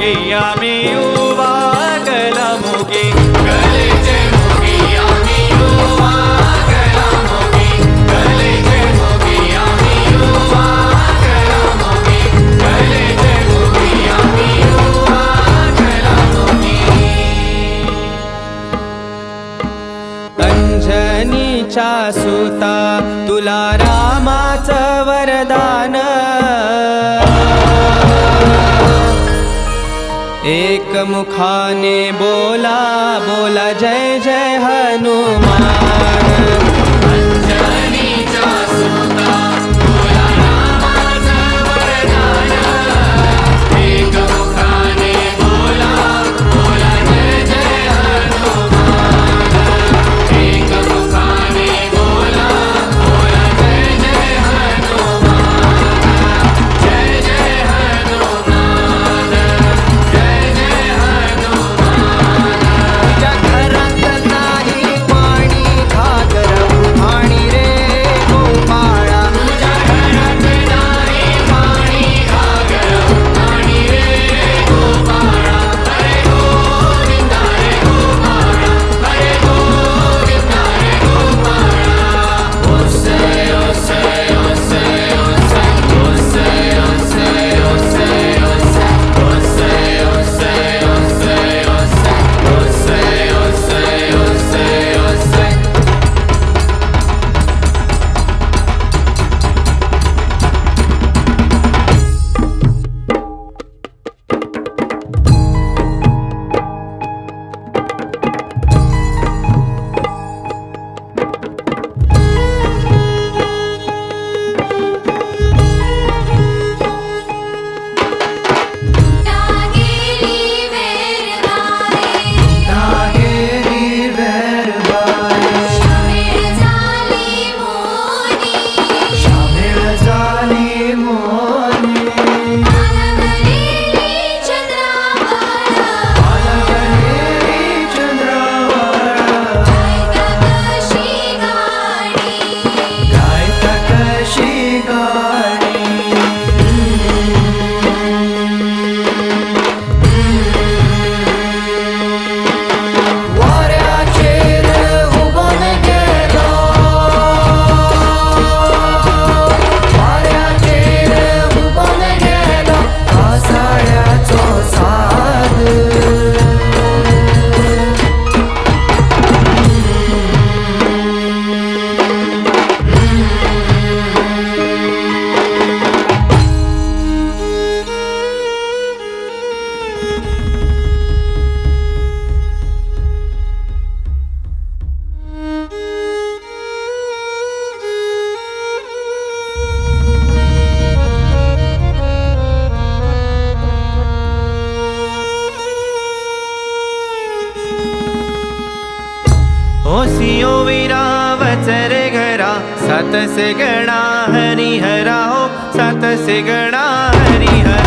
मुगी आम्ही युवा गलामुगी गलेचे मुगी आम्ही युवा गलामुगी गलेचे मुगी आम्ही युवा गलामुगी गलेचे मुगी आम्ही युवा गलामुगी अंजनीच्या सुता तुला रामाचं वरदान एक मुखाने बोला बोला जय जय हनुमान अंजनीच्या सुता तुला रामाचं वरदान एक मुखाने बोला बोला जय जय हनुमान एक मुखाने बोला बोला जय जय हनुमान जय जय हनुमान जय जय हनुमान तुझ्या घरात नाही पाणी घागर आणि रे गोपाळा तुझ्या घरात नाही पाणी घागर आणि रे गोपाळा हरे गोविंदा रे गोपाळा हरे गोविंदा रे गोपाळा ओसे ओसे ओसे ओसे ओसे ओसे ओसे ओसे ओसे ओसे ओसे ओसे ओसे ओसे ओसे गेली वेरवाई नागेरी वेरबाई शामेळ झाली मोनी शामेळ झाली मोनी आलगलेली चंद्रावळा आलगलेली चंद्रावळा गायता कशी गाणी गायता कशी गाणी वाऱ्याचेर उभं गेलो वाऱ्याचेर उभं गेलो कासाळ्याचो साद होसियो वीरा वचरे घरा सात से गणा हरिहरा हो सात से गणा हरिहरा